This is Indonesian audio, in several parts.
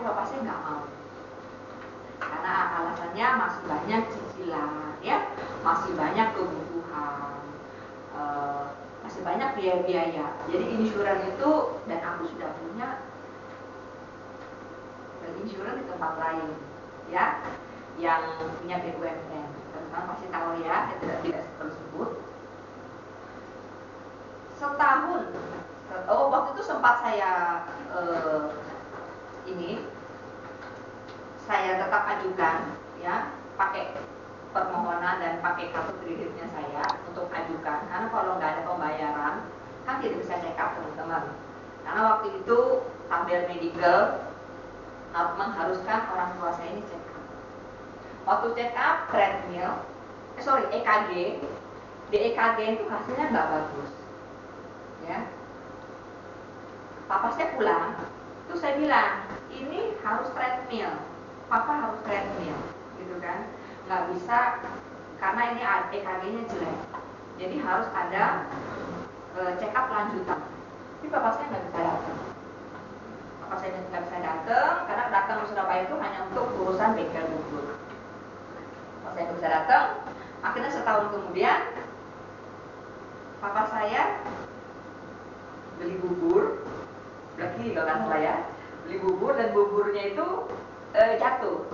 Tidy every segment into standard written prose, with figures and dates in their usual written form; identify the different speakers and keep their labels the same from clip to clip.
Speaker 1: tapi bapak saya nggak mau. Karena alasannya masih banyak cicilan, ya, masih banyak kebutuhan, masih banyak biaya-biaya. Jadi insuran itu, dan aku sudah punya insuran di tempat lain, ya, yang punya BUMN. Teman-teman pasti tahu ya, tidak perlu sebut. Setahun, waktu itu sempat saya saya tetap ajukan, ya, pakai permohonan dan pakai kartu kreditnya saya untuk ajukan, karena kalau nggak ada pembayaran kan tidak bisa check up, teman-teman. Karena waktu itu tabel medical mengharuskan orang tua saya ini check up. Waktu check up treadmill, EKG, di EKG itu hasilnya nggak bagus, ya. Papa saya pulang, terus saya bilang, ini harus treadmill, papa harus treadmill, gitu kan? Nggak bisa, karena ini EKG-nya jelek, jadi harus ada check up lanjutan. Tapi papa saya nggak bisa datang. Papa saya nggak bisa datang, karena datang ke Surabaya itu hanya untuk urusan bengkel bubur. Papa saya nggak bisa datang. Akhirnya setahun kemudian, papa saya beli bubur. Lagi kan saya beli bubur, dan buburnya itu jatuh,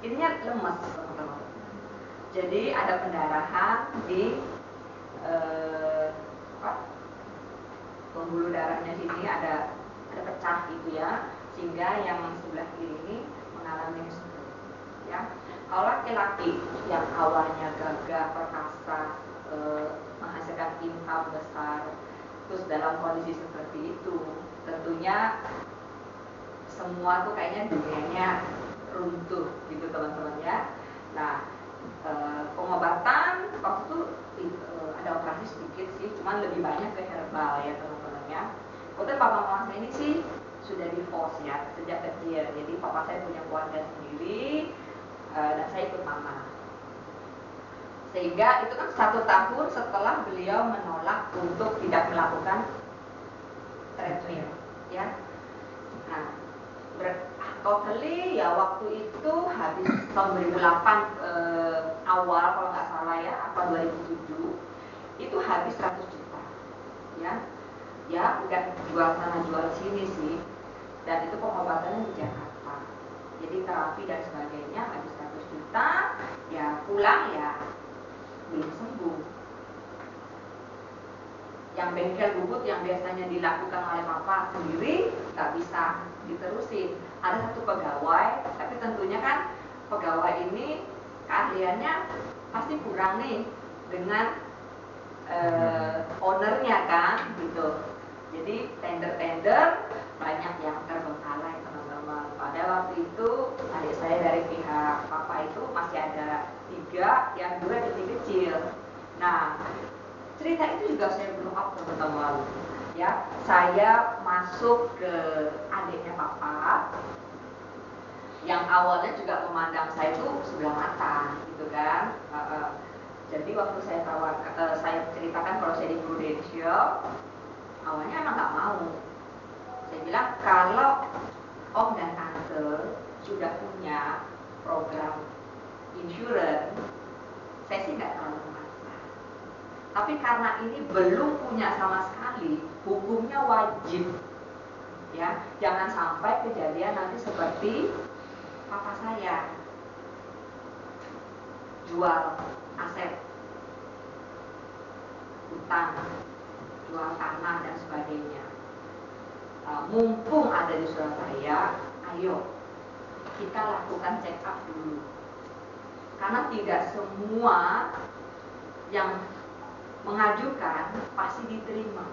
Speaker 1: ininya lemes, teman-teman. Jadi ada pendarahan di pembuluh darahnya sini, ada pecah gitu ya, sehingga yang sebelah kiri ini mengalami stroke, ya. Kalau laki-laki yang awalnya gagah, perkasa, menghasilkan income besar, terus dalam kondisi seperti itu, tentunya semua tuh kayaknya dunianya runtuh gitu, teman-teman, ya. Nah, pengobatan waktu itu ada operasi sedikit sih, cuman lebih banyak ke herbal, ya, teman-teman, ya. Kemudian papa mama saya ini sih sudah divorce, ya, sejak kecil. Jadi papa saya punya keluarga sendiri, dan saya ikut mama. Sehingga itu kan 1 tahun setelah beliau menolak untuk tidak melakukan treadmill, ya. Nah, totally ya waktu itu habis tahun 2008 awal kalau nggak salah, ya, apa 2007 itu habis 100 juta, ya. Ya, bukan jual sana jual sini sih. Dan itu pengobatannya di Jakarta. Jadi terapi dan sebagainya habis 100 juta, ya pulang ya belum sembuh. Yang bengkel bubut yang biasanya dilakukan oleh papa sendiri nggak bisa diterusin. Ada satu pegawai, tapi tentunya kan pegawai ini keahliannya pasti kurang nih dengan ownernya kan, gitu. Jadi tender-tender banyak yang terbengkalai, teman-teman. Pada waktu itu adik saya dari pihak papa itu masih ada 3, yang 2 kecil-kecil. Nah, cerita itu juga saya blow up, teman-teman, ya. Saya masuk ke adiknya papa, yang awalnya juga memandang saya itu sebelah mata, gitu kan. Jadi waktu saya ceritakan kalau saya di Prudential, awalnya emang nggak mau. Saya bilang kalau om dan tante sudah punya program insurance, saya sih nggak terlalu memaksa. Tapi karena ini belum punya sama sekali, hukumnya wajib, ya. Jangan sampai kejadian nanti seperti papa saya, jual aset, utang, jual tanah dan sebagainya. Mumpung ada di Surabaya, ayo kita lakukan check up dulu. Karena tidak semua yang mengajukan pasti diterima.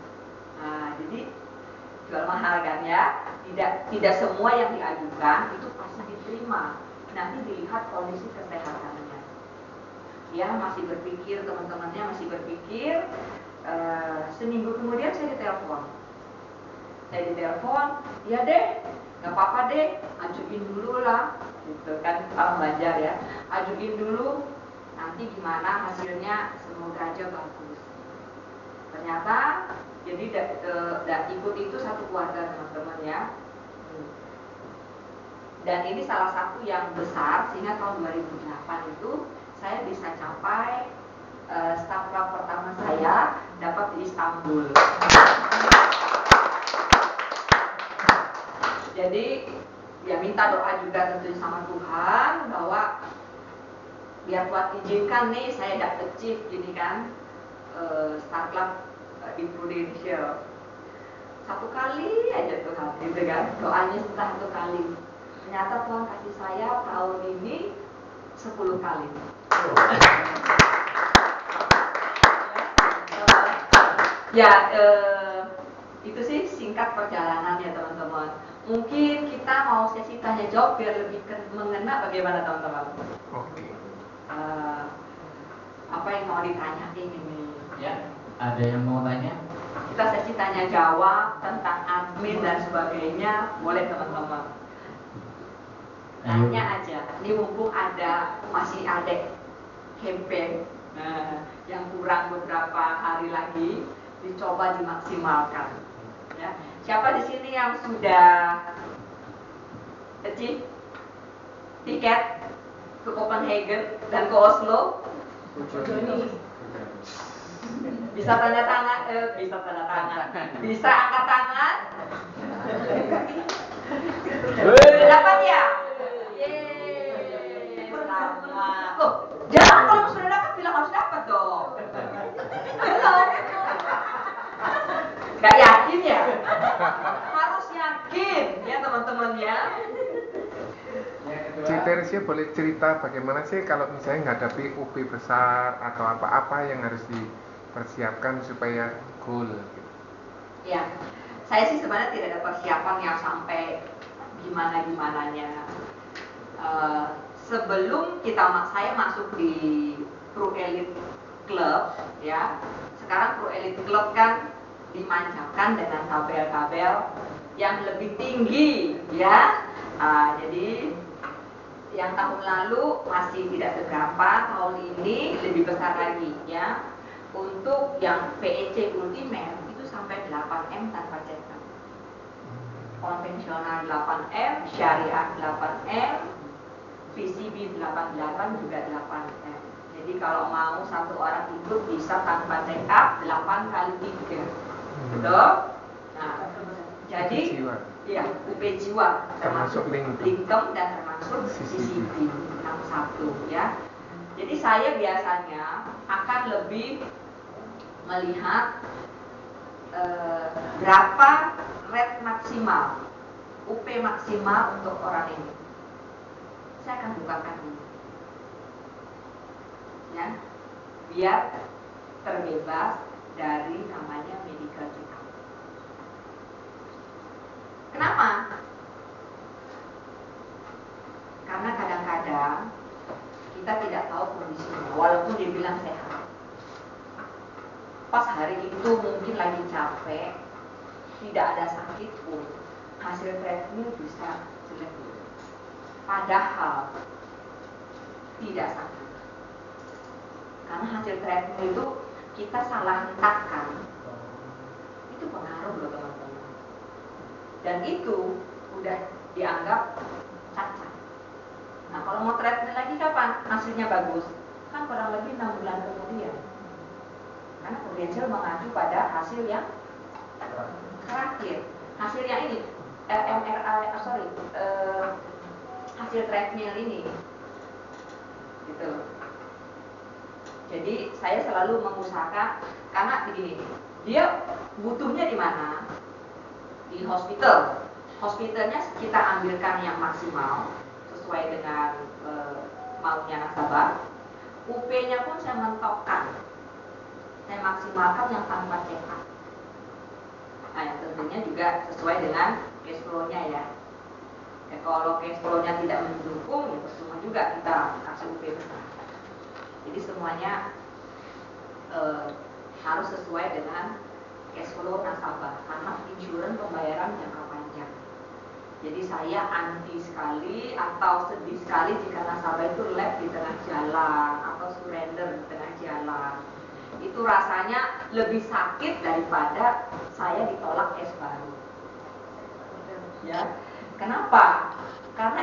Speaker 1: Nah, jadi jual mahal kan, ya. Tidak semua yang diajukan itu pasti diterima. Nanti dilihat kondisi kesehatannya. Ya, masih berpikir, teman-temannya masih berpikir. Seminggu kemudian saya ditelepon. Ya deh, nggak apa-apa deh, ajuin dulu lah, gitu kan, Pak Banjar, ya. Ajuin dulu, nanti gimana hasilnya, semoga aja bagus. Ternyata jadi ikut itu satu keluarga, teman-teman, ya. Dan ini salah satu yang besar, sehingga tahun 2008 itu saya bisa capai staff club pertama saya dapat di Istanbul. Jadi ya minta doa juga tentunya sama Tuhan bahwa biar Tuhan izinkan nih saya dapat achieve gini kan, staff club di Prudential. Satu kali aja Tuhan, gitu kan, doanya satu kali. Ternyata Tuhan kasih saya tahun ini 10 kali. Ya, itu sih singkat perjalanannya teman-teman. Mungkin kita mau sesi tanya jawab biar lebih mengena, bagaimana teman-teman?
Speaker 2: Oke.
Speaker 1: Apa yang mau ditanyain ini?
Speaker 3: Ya, ada yang mau tanya?
Speaker 1: Kita sesi tanya jawab tentang admin dan sebagainya, boleh teman-teman. Tanya aja. Ini mumpung masih ada campaign, yang kurang beberapa hari lagi, dicoba dimaksimalkan. Ya. Siapa di sini yang sudah achieve tiket ke Copenhagen dan ke Oslo? Bisa tanda tangan, bisa angkat tangan. Dapat ya? Yeay, selamat. Loh, jangan kalau sudah dapat bilang harus dapat dong. Gak yakin ya? Harus yakin ya teman-teman ya.
Speaker 2: Teresya boleh cerita bagaimana sih kalau misalnya menghadapi UP besar atau apa-apa yang harus dipersiapkan supaya goal gitu.
Speaker 1: Ya, saya sih sebenarnya tidak ada persiapan yang sampai gimana-gimananya. Sebelum saya masuk di Pro Elite Club, ya, sekarang Pro Elite Club kan dimanjakan dengan tabel-tabel yang lebih tinggi, ya. Jadi yang tahun lalu masih tidak seberapa, tahun ini lebih besar lagi, ya. Untuk yang PEC Ultimate itu sampai 8M tanpa cetak. Konvensional 8M, syariah 8M, PCB 88 juga 8M. Jadi kalau mau satu orang ikut bisa tanpa check up 8 kali 3. Betul? Nah, jadi ya UP Jiwa termasuk Linkem dan termasuk CCB 61 ya. Jadi saya biasanya akan lebih melihat berapa rate maksimal, UP maksimal untuk orang ini. Saya akan bukakan ini, ya, biar terbebas dari namanya medical check-up. Kenapa? Karena kadang-kadang kita tidak tahu kondisinya, walaupun dibilang sehat. Pas hari itu mungkin lagi capek, tidak ada sakit pun, hasil treatment bisa jelek. Padahal tidak sakit. Karena hasil treatment itu kita salah letakkan, itu pengaruh loh teman-teman. Dan itu udah dianggap cacat. Nah kalau mau treatment lagi kapan? Hasilnya bagus, kan kurang lebih 6 bulan kemudian. Karena Prudential mengacu pada hasil yang terakhir. Hasil yang ini, hasil treadmill ini, gitu. Jadi saya selalu mengusahakan, karena begini, dia butuhnya di mana? Di hospital. Hospitalnya kita ambilkan yang maksimal sesuai dengan maunya nasabah. UP-nya pun saya mentokkan, saya maksimalkan yang tanpa check up. Nah, yang tentunya juga sesuai dengan cash flow-nya ya. Kalau cash flow-nya tidak mendukung, ya percuma juga kita kasih UP besar. Jadi semuanya harus sesuai dengan cash flow nasabah, karena insurans pembayaran jangka panjang. Jadi saya anti sekali atau sedih sekali jika nasabah itu left di tengah jalan atau surrender di tengah jalan. Itu rasanya lebih sakit daripada saya ditolak cash baru. Ya, kenapa? Karena